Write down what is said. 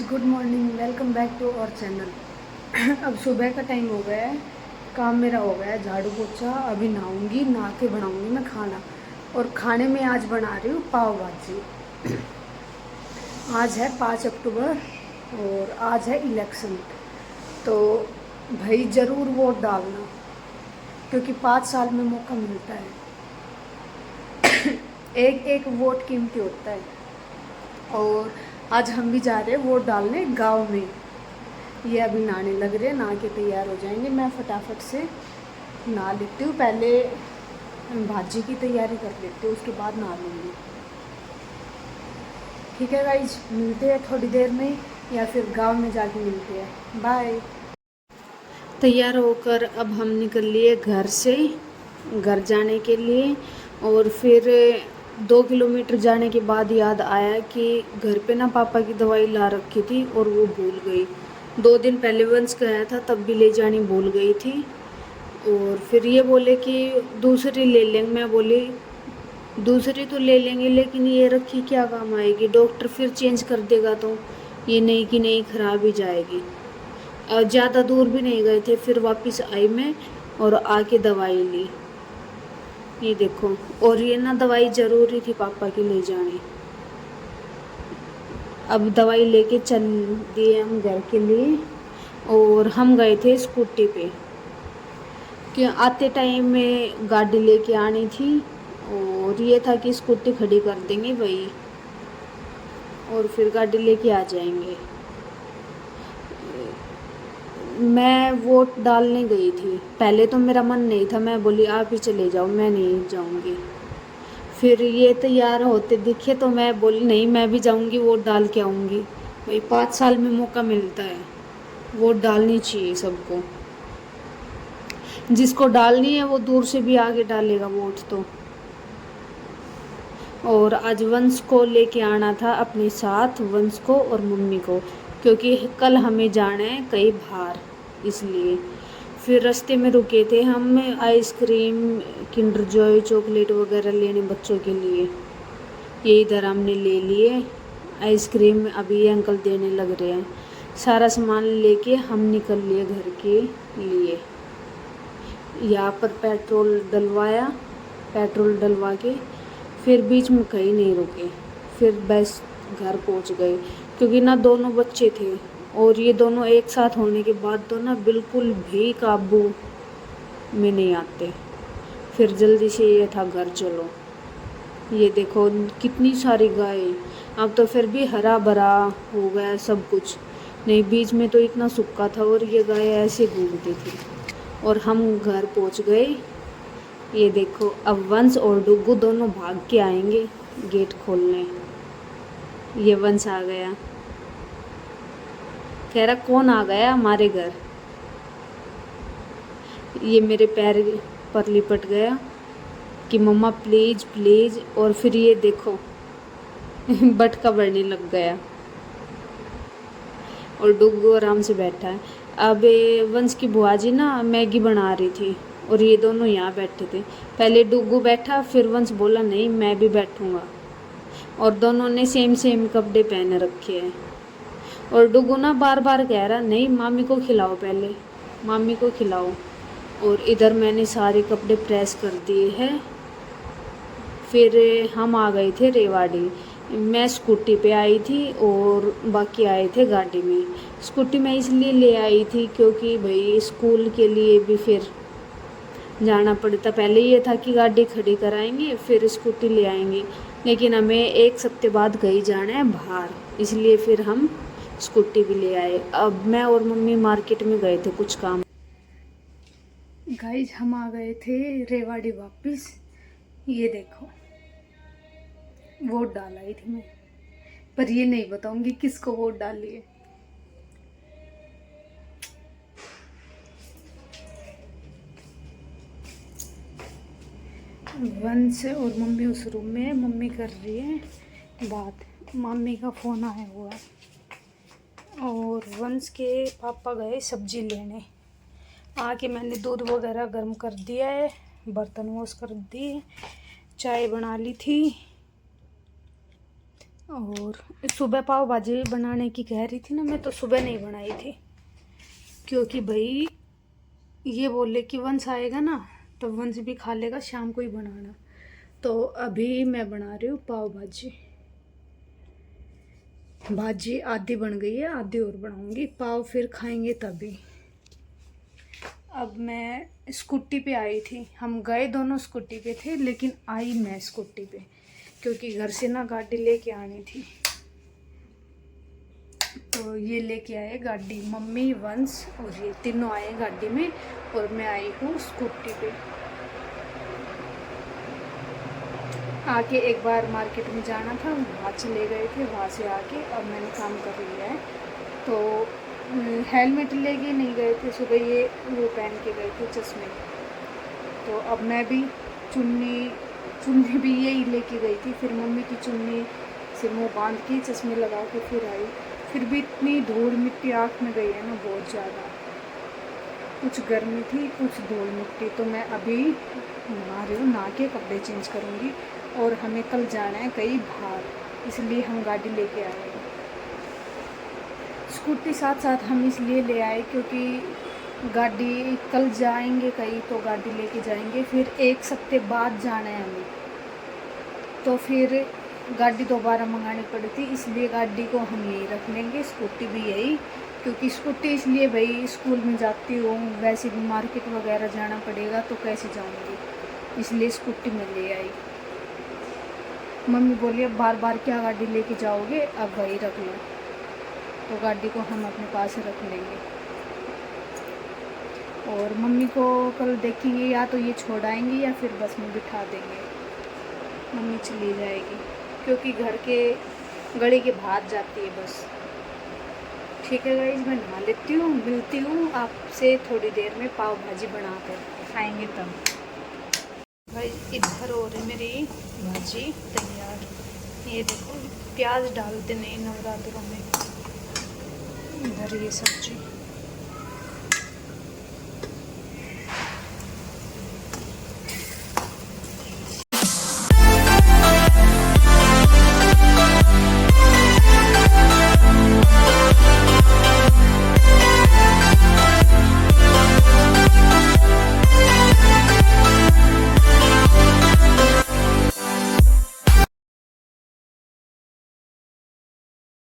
Good morning, welcome back to our channel. अब सुबह का टाइम हो गया है, काम मेरा हो गया है झाड़ू पोछा। अभी नहाऊंगी, नहा के बनाऊंगी मैं खाना। और खाने में आज बना रही हूँ पाव भाजी। आज है 5 अक्टूबर और आज है इलेक्शन। तो भाई ज़रूर वोट डालना, क्योंकि 5 साल में मौका मिलता है। एक एक वोट कीमती होता है। और आज हम भी जा रहे हैं वोट डालने गांव में। ये अभी नहाने लग रहे हैं, नहा के तैयार हो जाएंगे। मैं फटाफट से नहा लेती हूँ, पहले भाजी की तैयारी कर लेती हूँ, उसके बाद नहा लूँगी। ठीक है गाइज, मिलते हैं थोड़ी देर में या फिर गांव में जाके मिलते हैं। बाय। तैयार होकर अब हम निकल लिए घर से, घर जाने के लिए। और फिर 2 किलोमीटर जाने के बाद याद आया कि घर पे ना पापा की दवाई ला रखी थी और वो भूल गई। 2 दिन पहले वंश गया था, तब भी ले जानी भूल गई थी। और फिर ये बोले कि दूसरी ले लेंगे। मैं बोली दूसरी तो ले लेंगे, लेकिन ये रखी क्या काम आएगी, डॉक्टर फिर चेंज कर देगा तो ये नहीं कि नहीं खराब ही जाएगी। ज़्यादा दूर भी नहीं गए थे, फिर वापस आई मैं और आके दवाई ली। ये देखो, और ये ना दवाई ज़रूरी थी पापा की ले जानी। अब दवाई लेके चल दिए हम घर के लिए। और हम गए थे स्कूटी पे, कि आते टाइम में गाड़ी लेके आनी थी। और ये था कि स्कूटी खड़ी कर देंगे वही, और फिर गाड़ी लेके आ जाएंगे। मैं वोट डालने गई थी, पहले तो मेरा मन नहीं था, मैं बोली आप ही चले जाओ, मैं नहीं जाऊंगी। फिर ये तैयार होते दिखे तो मैं बोली नहीं, मैं भी जाऊंगी, वोट डाल के आऊंगी। भाई 5 साल में मौका मिलता है, वोट डालनी चाहिए सबको। जिसको डालनी है वो दूर से भी आगे डालेगा वोट तो। और आज वंश को लेके आना था अपने साथ, वंश को और मम्मी को, क्योंकि कल हमें जाना है कहीं बाहर, इसलिए। फिर रास्ते में रुके थे हम आइसक्रीम, किंडर जॉय, चॉकलेट वगैरह लेने बच्चों के लिए। ये इधर हमने ले लिए आइसक्रीम, अभी ये अंकल देने लग रहे हैं। सारा सामान लेके हम निकल लिए घर के लिए। यहाँ पर पेट्रोल डलवाया, पेट्रोल डलवा के फिर बीच में कहीं नहीं रुके, फिर बस घर पहुँच गए। क्योंकि ना दोनों बच्चे थे, और ये दोनों एक साथ होने के बाद तो ना बिल्कुल भी काबू में नहीं आते। फिर जल्दी से ये था घर चलो। ये देखो कितनी सारी गाय, अब तो फिर भी हरा भरा हो गया सब कुछ। नहीं, बीच में तो इतना सूखा था और ये गाय ऐसे घूमती थी। और हम घर पहुंच गए। ये देखो, अब वंश और डुग्गू दोनों भाग के आएंगे गेट खोलने। ये वंश आ गया, कह रहा कौन आ गया हमारे घर। ये मेरे पैर पर लिपट गया कि मम्मा प्लीज़ प्लीज़। और फिर ये देखो बटका बढ़ने लग गया, और डुग्गू आराम से बैठा है। अब वंश की बुआ जी ना मैगी बना रही थी, और ये दोनों यहाँ बैठे थे। पहले डुग्गू बैठा, फिर वंश बोला नहीं मैं भी बैठूंगा। और दोनों ने सेम सेम कपड़े पहने रखे हैं। और डुग्गू ना बार बार कह रहा नहीं मामी को खिलाओ, पहले मामी को खिलाओ। और इधर मैंने सारे कपड़े प्रेस कर दिए हैं। फिर हम आ गए थे रेवाड़ी। मैं स्कूटी पे आई थी और बाकी आए थे गाड़ी में। स्कूटी में इसलिए ले आई थी क्योंकि भाई स्कूल के लिए भी फिर जाना पड़ता। पहले ये था कि गाड़ी खड़ी कराएंगे फिर स्कूटी ले आएंगे, लेकिन हमें एक हफ्ते बाद कहीं जाना है बाहर, इसलिए फिर हम स्कूटी भी ले आए। अब मैं और मम्मी मार्केट में गए थे कुछ काम। गाइस हम आ गए थे रेवाड़ी वापस। ये देखो वोट डाल आई थी मैं, पर ये नहीं बताऊंगी किसको वोट डाली है। वंश और मम्मी उस रूम में, मम्मी कर रही है बात, मम्मी का फ़ोन आया हुआ है। और वंश के पापा गए सब्जी लेने। आके मैंने दूध वगैरह गर्म कर दिया है, बर्तन वॉश कर दिए, चाय बना ली थी। और सुबह पाव भाजी बनाने की कह रही थी ना, मैं तो सुबह नहीं बनाई थी क्योंकि भाई ये बोले कि वंश आएगा ना तो वंश भी खा लेगा, शाम को ही बनाना। तो अभी मैं बना रही हूँ पाव भाजी। भाजी आधी बन गई है, आधी और बनाऊंगी, पाव फिर खाएंगे तभी। अब मैं स्कूटी पे आई थी, हम गए दोनों स्कूटी पे थे लेकिन आई मैं स्कूटी पे क्योंकि घर से ना गाड़ी लेके आनी थी। तो ये लेके आए गाड़ी, मम्मी वंश और ये तीनों आए गाड़ी में और मैं आई हूँ स्कूटी पे। आके एक बार मार्केट में जाना था, वहाँ चले गए थे, वहाँ से आके अब मैंने काम कर लिया है। तो हेलमेट लेके नहीं गए थे सुबह, ये वो पहन के गए थे चश्मे। तो अब मैं भी चुन्नी भी यही लेके गई थी, फिर मम्मी की चुन्नी से मुँह बांध के चश्मे लगा के फिर आई। फिर भी इतनी धूल मिट्टी आँख में गई है ना बहुत ज़्यादा, कुछ गर्मी थी कुछ धूल मिट्टी। तो मैं अभी नहा रही हूँ, नहा के कपड़े चेंज करूँगी और हमें कल जाना है कहीं बाहर, इसलिए हम गाड़ी लेके आए हैं। स्कूटी साथ साथ हम इसलिए ले आए क्योंकि गाड़ी कल जाएंगे कहीं तो गाड़ी लेके जाएंगे, फिर एक हफ्ते बाद जाना है हमें, तो फिर गाड़ी दोबारा मंगानी पड़ी थी, इसलिए गाड़ी को हम यही रख लेंगे, स्कूटी भी यही। क्योंकि स्कूटी इसलिए भाई स्कूल में जाती हूँ, वैसे भी मार्केट वगैरह जाना पड़ेगा तो कैसे जाऊँगी, इसलिए स्कूटी में ले आई। मम्मी बोली अब बार बार क्या गाड़ी लेके जाओगे, अब वही रख लो, तो गाड़ी को हम अपने पास रख लेंगे। और मम्मी को कल देखेंगे या तो ये छोड़ आएंगे या फिर बस में बिठा देंगे, मम्मी चली जाएगी क्योंकि घर के गली के बाहर जाती है बस। ठीक है गाइस, मैं नहा लेती हूँ, मिलती हूँ आपसे थोड़ी देर में पाव भाजी बनाकर खाएंगे तब। गाइस इधर हो रही मेरी भाजी तैयार, ये देखो प्याज डालते नहीं नवरात्रों में, इधर ये सब्जी।